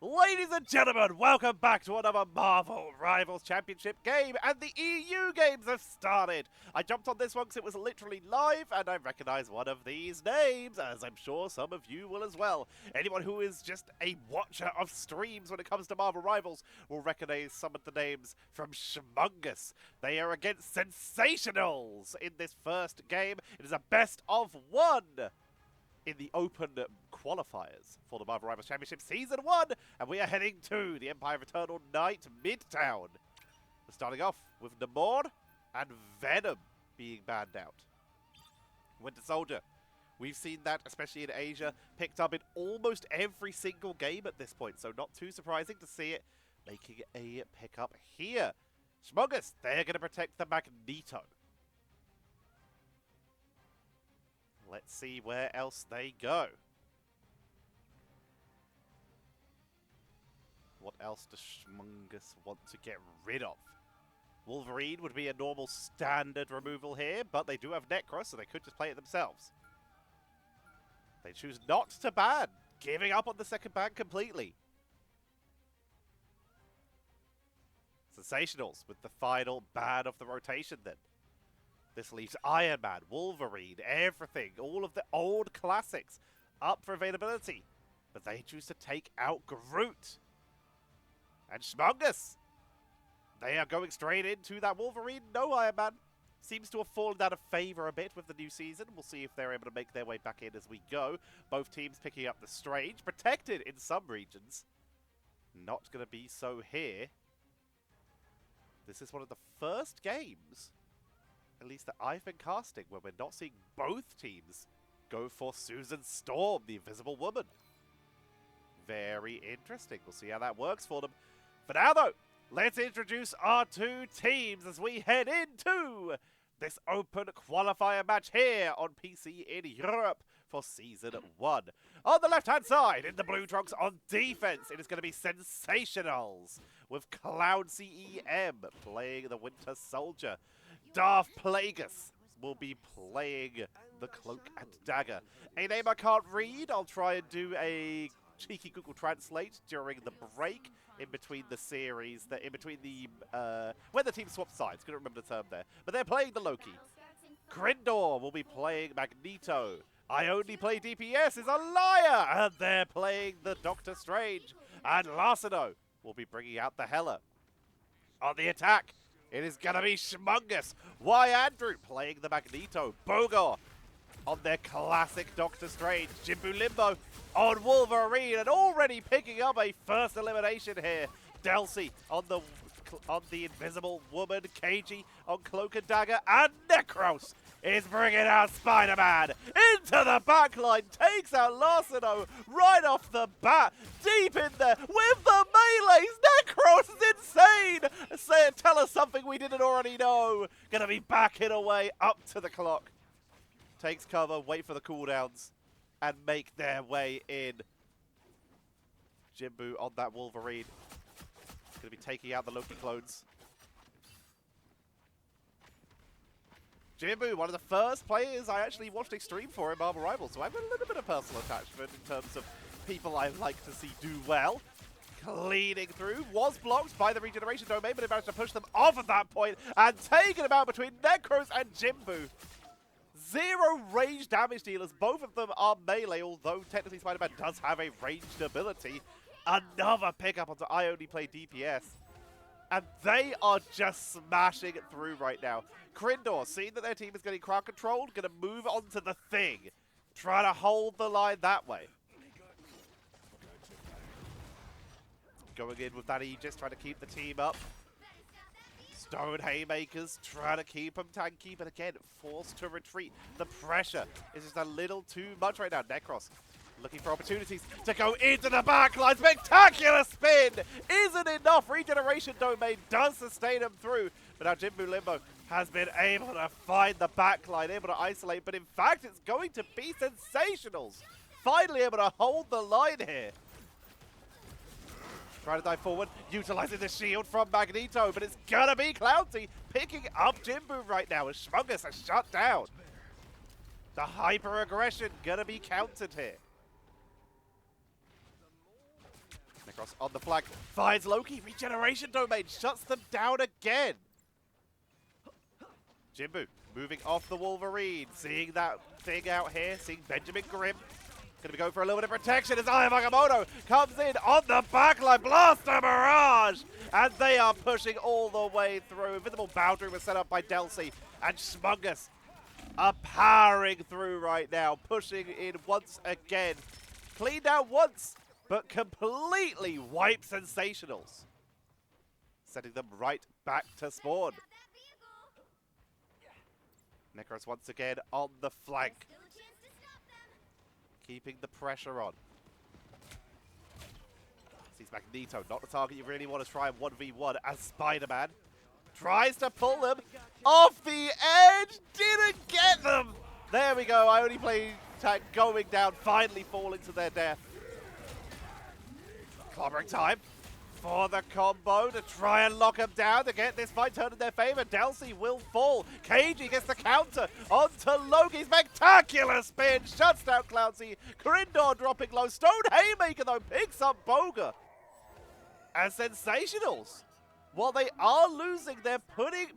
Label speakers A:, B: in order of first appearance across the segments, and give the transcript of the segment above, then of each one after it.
A: Ladies and gentlemen, welcome back to another Marvel Rivals Championship game, and the EU games have started. I jumped on this one because it was literally live, and I recognize one of these names, as I'm sure some of you will as well. Anyone who is just a watcher of streams when it comes to Marvel Rivals will recognize some of the names from Schmungus. They are against Sensationalz in this first game. It is a best of one in the open qualifiers for the Marvel Rivals Championship Season 1, and we are heading to the Empire of Eternal Night Midtown. We're starting off with Namor and Venom being banned out. Winter Soldier, we've seen that, especially in Asia, picked up in almost every single game at this point, so not too surprising to see it making a pickup here. Schmungus, they're going to protect the Magneto. Let's see where else they go. What else does Schmungus want to get rid of? Wolverine would be a normal standard removal here, but they do have Necros, so they could just play it themselves. They choose not to ban, giving up on the second ban completely. Sensationalz with the final ban of the rotation then. This leaves Iron Man, Wolverine, everything, all of the old classics up for availability. But they choose to take out Groot. And Schmungus, they are going straight into that Wolverine, no Iron Man. Seems to have fallen out of favour a bit with the new season. We'll see if they're able to make their way back in as we go. Both teams picking up the Strange, protected in some regions. Not going to be so here. This is one of the first games, at least that I've been casting, where we're not seeing both teams go for Susan Storm, the Invisible Woman. Very interesting. We'll see how that works for them. For now, though, let's introduce our two teams as we head into this open qualifier match here on PC in Europe for Season 1. On the left-hand side, in the blue trunks on defense, it is going to be Sensationalz with Cloud CEM playing the Winter Soldier. Darth Plagueis will be playing the Cloak and Dagger. A name I can't read. I'll try and do a cheeky Google Translate during the break in between the series, in between the when the team swap sides. Couldn't remember the term there, but they're playing the Loki. Grindor will be playing Magneto. I only play DPS is a liar, and they're playing the Doctor Strange. And Larceno will be bringing out the Hela. On the attack, it is going to be Schmungus. Why Andrew playing the Magneto. Bogor on their classic Doctor Strange. Jimbu Limbo on Wolverine, and already picking up a first elimination here. Delcy on the Invisible Woman. KG on Cloak and Dagger. And Necros is bringing out Spider-Man into the backline. Takes out Larceno right off the bat. Deep in there with the melees. Necros is insane. Tell us something we didn't already know. Gonna be backing away up to the clock. Takes cover, wait for the cooldowns, and make their way in. Jimbu on that Wolverine. Gonna be taking out the Loki clones. Jimbu, one of the first players I actually watched a stream for in Marvel Rivals, so I've got a little bit of personal attachment in terms of people I like to see do well. Cleaning through, was blocked by the regeneration domain, but it managed to push them off at that point and taking them out between Necros and Jimbu. 0 range damage dealers, both of them are melee, although technically Spider-Man does have a ranged ability. Another pickup onto I only play DPS. And they are just smashing it through right now. Grindor, seeing that their team is getting crowd controlled, going to move on to the Thing. Try to hold the line that way. Going in with that Aegis, trying to keep the team up. Stone Haymakers, trying to keep them tanky, but again, forced to retreat. The pressure is just a little too much right now. Necros looking for opportunities to go into the backline. Spectacular spin! Isn't enough. Regeneration domain does sustain him through, but now Jimbu Limbo has been able to find the backline, able to isolate, but in fact, it's going to be Sensationalz. Finally able to hold the line here. Trying to dive forward, utilizing the shield from Magneto, but it's gonna be Cloudy picking up Jimbu right now as Schmungus has shut down. The hyper aggression gonna be countered here. Necros on the flank, finds Loki, regeneration domain, shuts them down again. Jimbu moving off the Wolverine, seeing that thing out here, seeing Benjamin Grimm. Gonna be going for a little bit of protection as Aya Magamoto comes in on the backline, Blaster Barrage! And they are pushing all the way through. Invisible boundary was set up by Delcy, and schmungus are powering through right now, pushing in once again. Cleaned out once, but completely wipe Sensationalz. Setting them right back to spawn. Necros once again on the flank. Keeping the pressure on. Sees Magneto, not the target you really want to try and 1v1 as Spider-Man. Tries to pull them off the edge. Didn't get them. There we go. I only play tag going down, finally falling to their death. Clobbering time for the combo to try and lock him down to get this fight turned in their favor. Delcy will fall. KG gets the counter onto Loki. Spectacular spin. Shuts down Cloudsy. Corindor dropping low. Stone Haymaker, though, picks up Boga. And Sensationalz, while they are losing, they're putting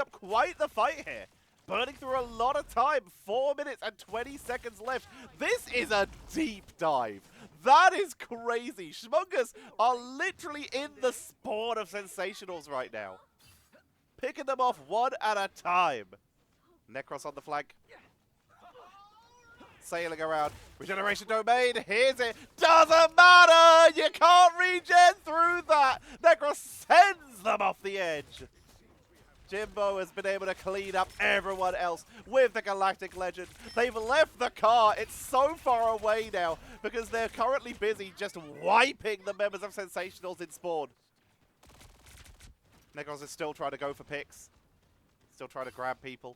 A: up quite the fight here. Burning through a lot of time. 4 minutes and 20 seconds left. This is a deep dive. That is crazy. schmungus are literally in the spawn of Sensationalz right now. Picking them off one at a time. Necros on the flank. Sailing around. Regeneration domain. Here's it. Doesn't matter. You can't regen through that. Necros sends them off the edge. Jimbo has been able to clean up everyone else with the Galactic Legend. They've left the car. It's so far away now because they're currently busy just wiping the members of Sensationalz in spawn. Necros is still trying to go for picks. Still trying to grab people.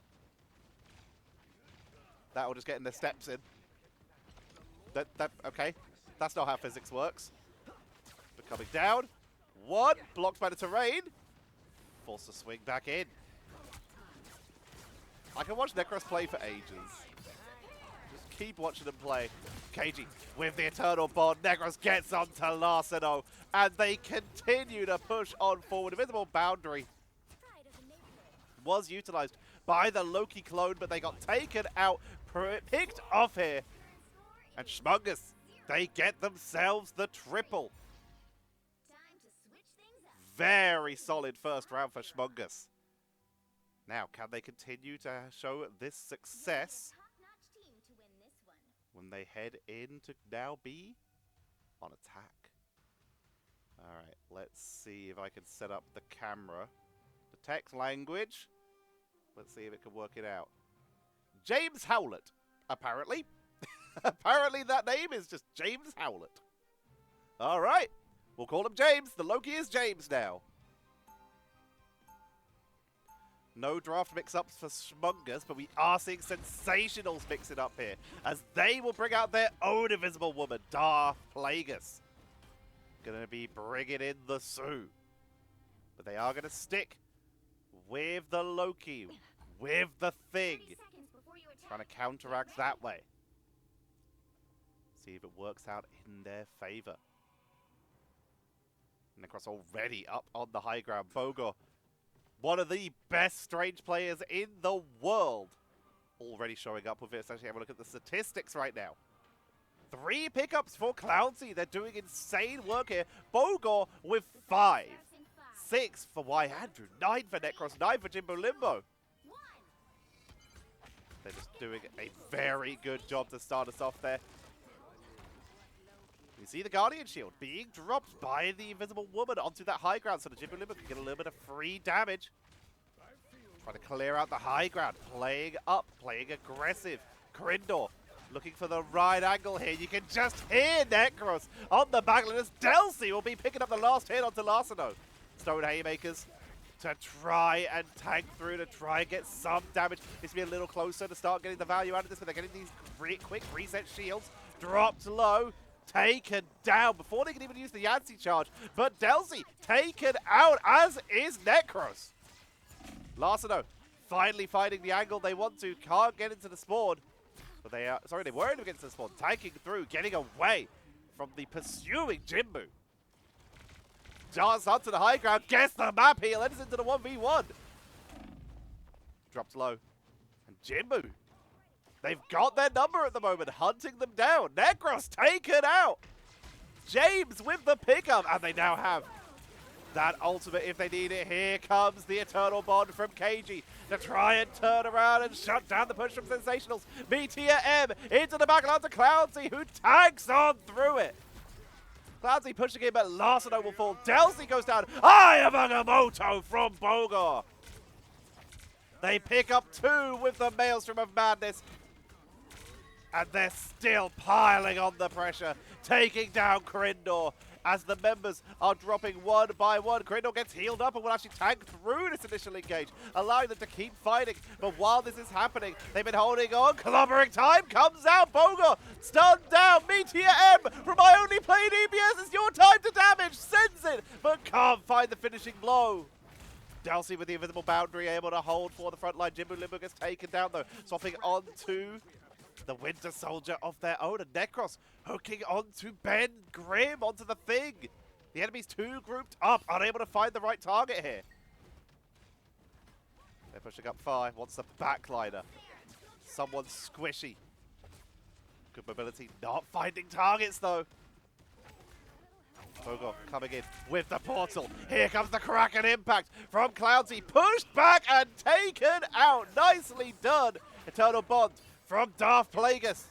A: That will just get in their steps in. Okay. That's not how physics works. But coming down. One. Blocked by the terrain. Forced to swing back in. I can watch Necros play for ages. Just keep watching them play. KG with the Eternal Bond. Necros gets onto Larceno. And they continue to push on forward. Invisible boundary was utilized by the Loki clone, but they got taken out, picked off here. And schmungus, they get themselves the triple. Very solid first round for schmungus. Now, can they continue to show this success when they head in to now be on attack? Alright, let's see if I can set up the camera. The text language. Let's see if it can work it out. James Howlett, apparently. Apparently that name is just James Howlett. Alright. We'll call him James. The Loki is James now. No draft mix-ups for schmungus, but we are seeing Sensationalz mix it up here, as they will bring out their own Invisible Woman, Darth Plagueis. Gonna be bringing in the Sue. But they are gonna stick with the Loki, with the Thing. Trying to counteract that way. See if it works out in their favor. Necros already up on the high ground. Bogor, one of the best Strange players in the world, already showing up with it. Let's actually have a look at the statistics right now. 3 pickups for Cloudsy. They're doing insane work here. Bogor with 5. 6 for Y Andrew. 9 for Necros. 9 for Jimbo Limbo. They're just doing a very good job to start us off there. You see the Guardian Shield being dropped by the Invisible Woman onto that high ground, so the Jimbo Limbo can get a little bit of free damage. Trying to clear out the high ground, playing up, playing aggressive. Corindor looking for the right angle here. You can just hear Necros on the backline as Delcy will be picking up the last hit onto Larceno. Stone Haymakers to try and tank through, to try and get some damage. Needs to be a little closer to start getting the value out of this, but they're getting these quick reset shields. Dropped low. Taken down before they can even use the Yancey charge. But Delcy taken out, as is Necros. Larceno finally finding the angle they want to. Can't get into the spawn. But they are, sorry, they were able to get into the spawn. Tanking through, getting away from the pursuing Jimbo. darts up to the high ground, gets the map heal, enters into the 1v1. Dropped low. And Jimbo, they've got their number at the moment, hunting them down. Necros taken out. James with the pickup, and they now have that ultimate if they need it. Here comes the Eternal Bond from KG to try and turn around and shut down the push from Sensationalz. Meteor M into the backline to Cloudsy, who tags on through it. Cloudsy pushing in, but Larseneau will fall. Delcy goes down. Ayamangamoto from Bogor. They pick up 2 with the Maelstrom of Madness. And they're still piling on the pressure, taking down Crindor as the members are dropping one by one. Crindor gets healed up and will actually tank through this initial engage, allowing them to keep fighting. But while this is happening, they've been holding on. Clobbering time comes out. Bogor stunned down. Meteor M from I Only Played EBS. It's your time to damage. Sends it, but can't find the finishing blow. Delcy with the invisible boundary able to hold for the front line. Jimbo Limbo gets taken down though, swapping onto the Winter Soldier of their own, and Necros hooking onto Ben Grimm, onto the Thing. The enemy's 2 grouped up, unable to find the right target here. They're pushing up 5, wants the backliner. Someone squishy. Good mobility, not finding targets though. Bogor coming in with the portal. Here comes the Kraken impact from Cloudsy, pushed back and taken out. Nicely done. Eternal Bond from Darth Plagueis.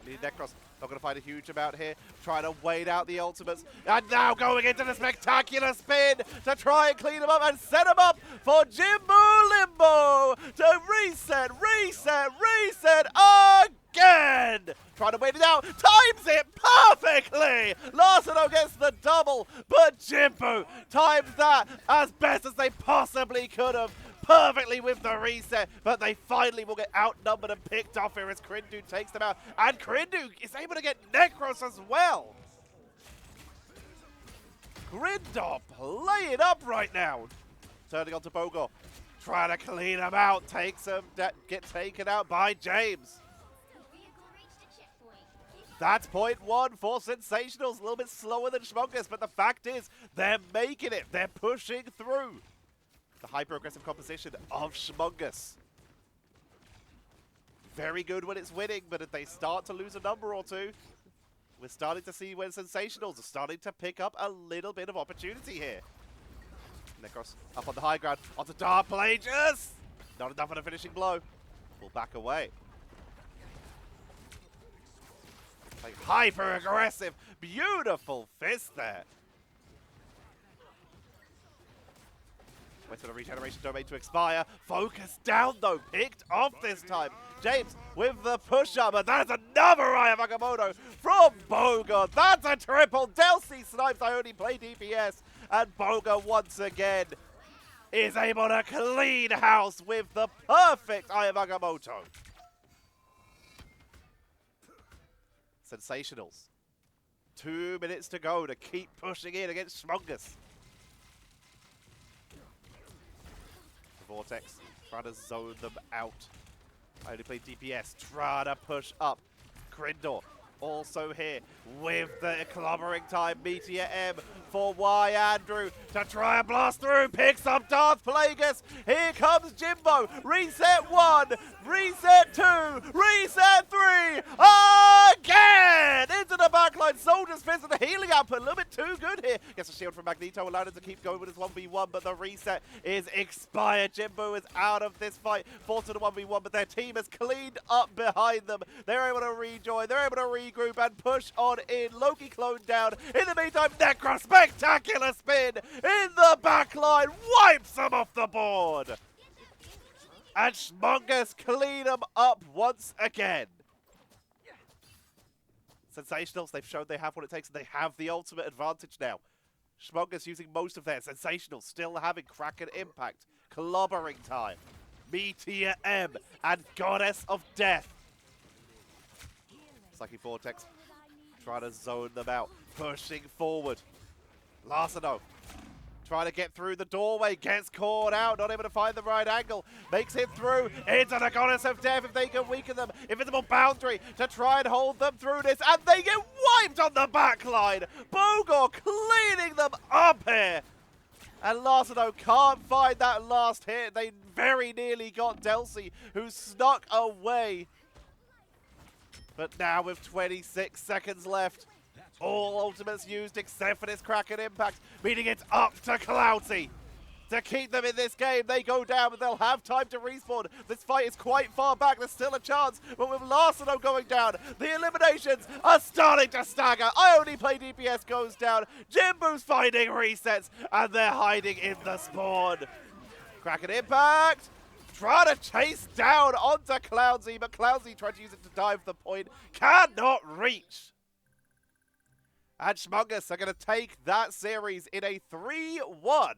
A: Necros not going to find a huge amount here. Trying to wait out the ultimates. And now going into the spectacular spin to try and clean them up and set them up for Jimbo Limbo to reset again. Trying to wait it out. Times it perfectly. Larseneau gets the double, but Jimbo times that as best as they possibly could have. Perfectly with the reset, but they finally will get outnumbered and picked off here as Krindu takes them out. And Krindu is able to get Necros as well. Grindor playing up right now. Turning onto Bogor, trying to clean him out, takes him, get taken out by James. That's point 1 for Sensationalz, a little bit slower than schmungus, but the fact is, they're making it, they're pushing through. The hyper-aggressive composition of schmungus. Very good when it's winning, but if they start to lose a number or 2, we're starting to see when Sensationalz are starting to pick up a little bit of opportunity here. Necros up on the high ground, onto Dark Plagueis. Not enough on a finishing blow. Pull back away. Like hyper-aggressive, beautiful fist there. Wait for the regeneration domain to expire. Focus down though, picked off this time. James with the push-up, but that's another Eye of Agamotto from Bogor. That's a triple. Delcy snipes I Only Play DPS, and Bogor once again is able to clean house with the perfect Eye of Agamotto. Sensationalz. 2 minutes to go to keep pushing in against schmungus. Vortex, trying to zone them out. I Only Play DPS, trying to push up. Crindor also here with the clobbering time. Meteor M for Y Andrew to try and blast through. Picks up Darth Plagueis. Here comes Jimbo. Reset 1, reset 2, reset 3. Again! Into the backline. Soldier's Fist and the healing output. A little bit too good here. Gets a shield from Magneto, allowed him to keep going with his 1v1, but the reset is expired. Jimbo is out of this fight. Forced to the 1v1, but their team has cleaned up behind them. They're able to rejoin. They're able to regroup and push on in. Loki cloned down. In the meantime, Necros, spectacular spin in the backline. Wipes them off the board. And schmungus clean them up once again. Sensationalz, they've shown they have what it takes, and they have the ultimate advantage now. schmungus using most of their Sensational, still having Kraken impact, clobbering time, Meteor M, and Goddess of Death. Psychic Vortex trying to zone them out, pushing forward. Larseneau trying to get through the doorway, gets caught out, not able to find the right angle, makes it through into the Goddess of Death if they can weaken them. Invisible Boundary to try and hold them through this, and they get wiped on the back line. Bogor cleaning them jump here. And Larceno can't find that last hit. They very nearly got Delcy, who snuck away. But now with 26 seconds left, all ultimates used except for this Kraken impact, meaning it's up to Cloudsy. To keep them in this game, they go down, but they'll have time to respawn. This fight is quite far back, there's still a chance, but with Larceno going down, the eliminations are starting to stagger. I only play DPS goes down, Jimbo's finding resets, and they're hiding in the spawn. Kraken impact, trying to chase down onto Cloudsy, but Cloudsy tried to use it to dive the point, cannot reach. And schmungus are going to take that series in a 3-1.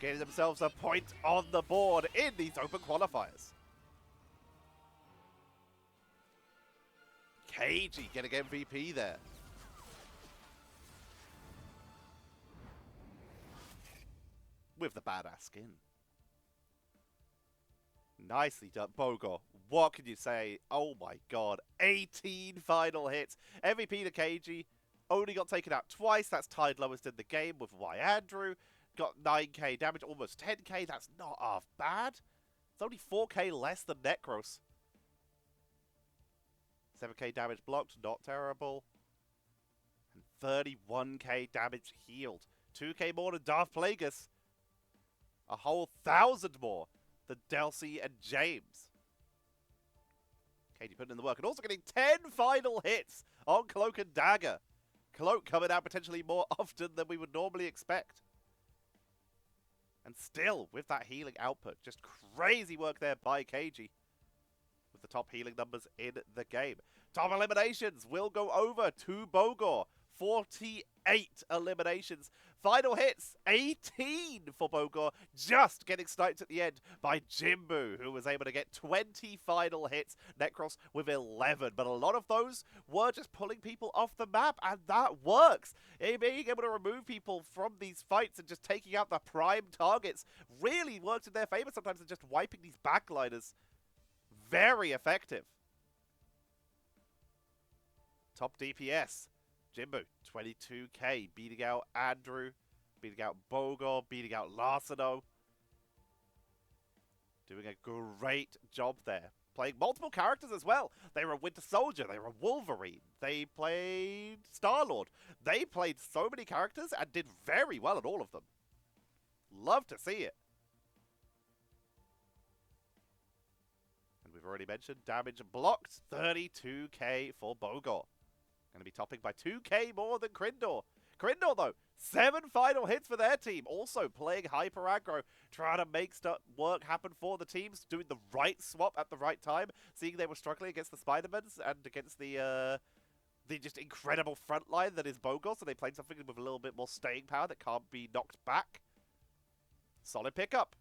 A: Getting themselves a point on the board in these open qualifiers. KG getting MVP there. With the badass skin. Nicely done, Bogor. What can you say? Oh my god. 18 final hits. MVP to KG. Only got taken out twice. That's tied lowest in the game with Andrew. Got 9k damage, almost 10k. That's not half bad. It's only 4k less than Necros. 7k damage blocked, not terrible. And 31k damage healed. 2k more than Darth Plagueis. A whole 1,000 more than Delcy and James. Katie putting in the work and also getting 10 final hits on Cloak and Dagger. Cloak coming out potentially more often than we would normally expect. And still, with that healing output, just crazy work there by KG. With the top healing numbers in the game. Top eliminations will go over to Bogor. 48 eliminations. Final hits, 18 for Bogor. Just getting sniped at the end by Jimbo, who was able to get 20 final hits. Necros with 11. But a lot of those were just pulling people off the map, and that works. Being able to remove people from these fights and just taking out the prime targets really works in their favor sometimes, and just wiping these backliners. Very effective. Top DPS. Jimbo, 22k, beating out Andrew, beating out Bogor, beating out Larceno. Doing a great job there. Playing multiple characters as well. They were Winter Soldier, they were Wolverine, they played Star-Lord. They played so many characters and did very well at all of them. Love to see it. And we've already mentioned damage blocked, 32k for Bogor. Going to be topping by 2k more than Krindor. Krindor, though, 7 final hits for their team. Also playing hyper aggro, trying to make work happen for the teams, doing the right swap at the right time, seeing they were struggling against the Spider-Mans and against the just incredible front line that is Bogor, so they played something with a little bit more staying power that can't be knocked back. Solid pickup.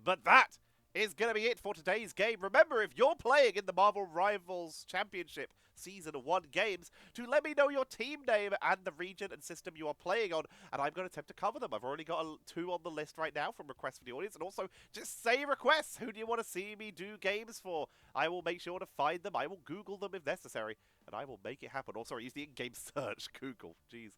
A: But that is going to be it for today's game. Remember, if you're playing in the Marvel Rivals Championship Season 1 games, to let me know your team name and the region and system you are playing on, and I'm going to attempt to cover them. I've already got 2 on the list right now from requests from the audience, and also just say requests. Who do you want to see me do games for? I will make sure to find them. I will Google them if necessary, and I will make it happen. Also, I use the in-game search Google. Jeez.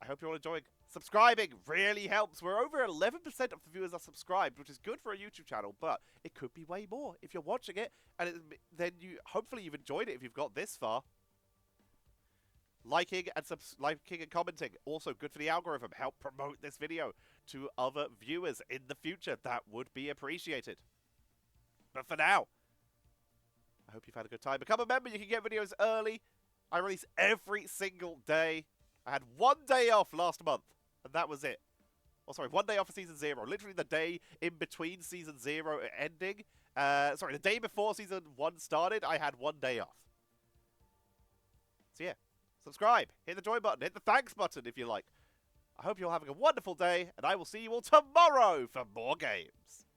A: I hope you're all enjoying. Subscribing really helps. We're over 11% of the viewers are subscribed, which is good for a YouTube channel, but it could be way more if you're watching it, and then hopefully you've enjoyed it if you've got this far. Liking and commenting, also good for the algorithm. Help promote this video to other viewers in the future. That would be appreciated. But for now, I hope you've had a good time. Become a member. You can get videos early. I release every single day. I had 1 day off last month, and that was it. Oh, sorry, 1 day off for Season 0. Literally the day in between Season 0 ending. Sorry, the day before Season 1 started, I had 1 day off. So yeah, subscribe, hit the join button, hit the thanks button if you like. I hope you're having a wonderful day, and I will see you all tomorrow for more games.